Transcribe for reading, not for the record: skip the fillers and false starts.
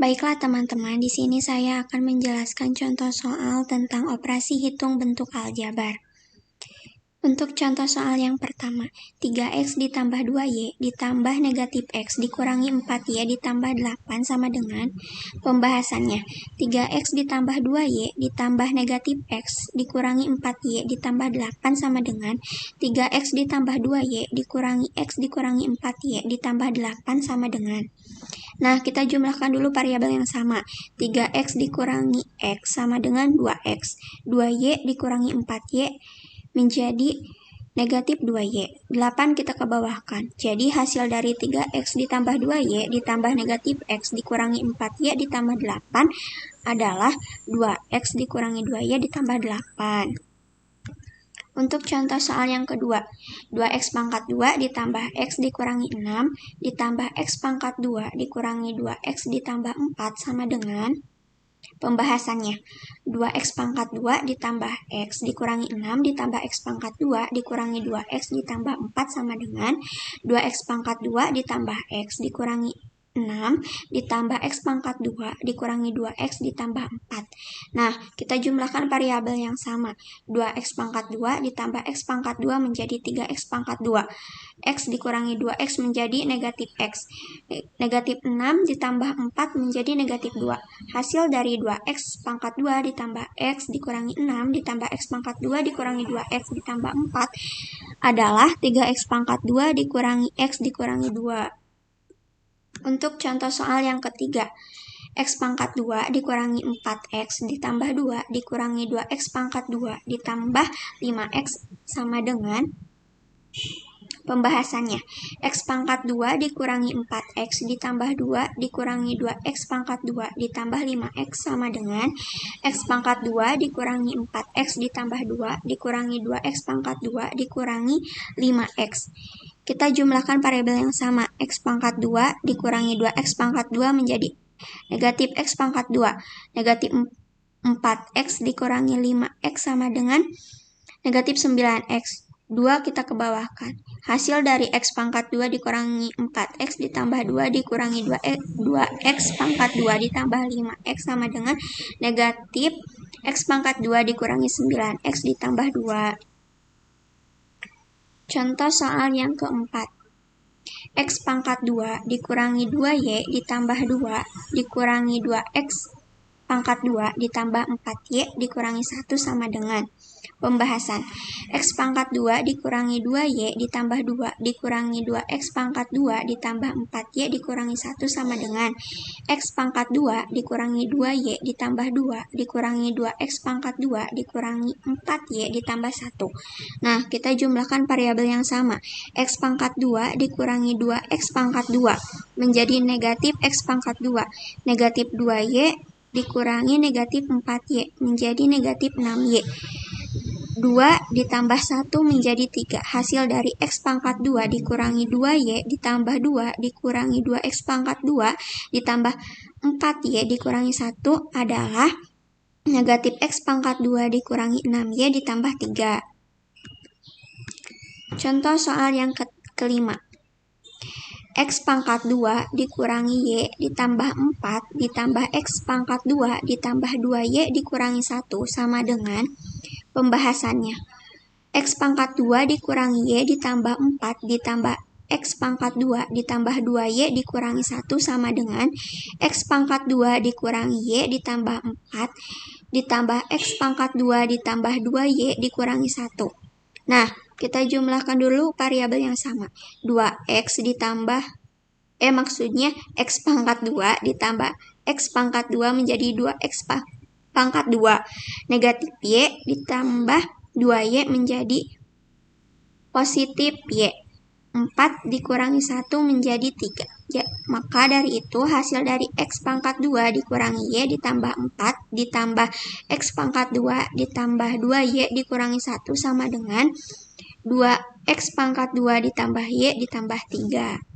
Baiklah teman-teman, di sini saya akan menjelaskan contoh soal tentang operasi hitung bentuk aljabar. Untuk contoh soal yang pertama, 3x ditambah 2y ditambah negatif x dikurangi 4y ditambah 8 sama dengan pembahasannya. 3x ditambah 2y ditambah negatif x dikurangi 4y ditambah 8 sama dengan 3x ditambah 2y dikurangi x dikurangi 4y ditambah 8 sama dengan. Nah, kita jumlahkan dulu variabel yang sama. 3x dikurangi x sama dengan 2x. 2y dikurangi 4y menjadi negatif 2y. 8 kita ke bawahkan. Jadi hasil dari 3x ditambah 2y ditambah negatif x dikurangi 4y ditambah 8 adalah 2x dikurangi 2y ditambah 8. Untuk contoh soal yang kedua, 2x pangkat 2 ditambah x dikurangi 6 ditambah x pangkat 2 dikurangi 2x ditambah 4 sama dengan pembahasannya. 2x pangkat 2 ditambah x dikurangi 6 ditambah x pangkat 2 dikurangi 2x ditambah 4 sama dengan 2x pangkat 2 ditambah x dikurangi 6 ditambah x pangkat 2 dikurangi 2x ditambah 4. Nah, kita jumlahkan variabel yang sama. 2x pangkat 2 ditambah x pangkat 2 menjadi 3x pangkat 2. X dikurangi 2x menjadi negatif x. Negatif 6 ditambah 4 menjadi negatif 2. Hasil dari 2x pangkat 2 ditambah x dikurangi 6 ditambah x pangkat 2 dikurangi 2x ditambah 4 adalah 3x pangkat 2 dikurangi x dikurangi 2. Untuk contoh soal yang ketiga, x pangkat 2 dikurangi 4x ditambah 2 dikurangi 2x pangkat 2 ditambah 5x sama dengan pembahasannya. X pangkat 2 dikurangi 4x ditambah 2 dikurangi 2x pangkat 2 ditambah 5x sama dengan x pangkat 2 dikurangi 4x ditambah 2 dikurangi 2x pangkat 2 dikurangi 5x. Kita jumlahkan variabel yang sama. X pangkat 2 dikurangi 2x pangkat 2 menjadi negatif x pangkat 2. Negatif 4x dikurangi 5x sama dengan negatif 9x. 2 kita ke bawahkan. Hasil dari x pangkat 2 dikurangi 4x ditambah 2 dikurangi 2x pangkat 2 ditambah 5x sama dengan negatif x pangkat 2 dikurangi 9x ditambah 2. Contoh soal yang keempat. X pangkat 2 dikurangi 2y ditambah 2 dikurangi 2x pangkat 2 ditambah 4y dikurangi 1 sama dengan pembahasan. X pangkat 2 dikurangi 2y ditambah 2 dikurangi 2x pangkat 2 ditambah 4y dikurangi 1 sama dengan x pangkat 2 dikurangi 2y ditambah 2 dikurangi 2x pangkat 2 dikurangi 4y ditambah 1. Nah, kita jumlahkan variabel yang sama. X pangkat 2 dikurangi 2x pangkat 2 menjadi negatif x pangkat 2. Negatif 2y dikurangi negatif 4y menjadi negatif 6y. 2 ditambah 1 menjadi 3. Hasil dari x pangkat 2 dikurangi 2y ditambah 2 dikurangi 2x pangkat 2 ditambah 4y dikurangi 1 adalah negatif x pangkat 2 dikurangi 6y ditambah 3. Contoh soal yang kelima. X pangkat 2 dikurangi y ditambah 4 ditambah x pangkat 2 ditambah 2y dikurangi 1 sama dengan pembahasannya. X pangkat 2 dikurangi y ditambah 4 ditambah x pangkat 2 ditambah 2y dikurangi 1 sama dengan x pangkat 2 dikurangi y ditambah 4 ditambah x pangkat 2 ditambah 2y dikurangi 1. Nah, kita jumlahkan dulu variabel yang sama. 2x ditambah maksudnya x pangkat 2 ditambah x pangkat 2 menjadi 2x pangkat 2. Negatif y ditambah 2y menjadi positif y. 4 dikurangi 1 menjadi 3. Ya, maka dari itu hasil dari x pangkat 2 dikurangi y ditambah 4 ditambah x pangkat 2 ditambah 2y dikurangi 1 sama dengan 2x pangkat 2 ditambah y ditambah 3.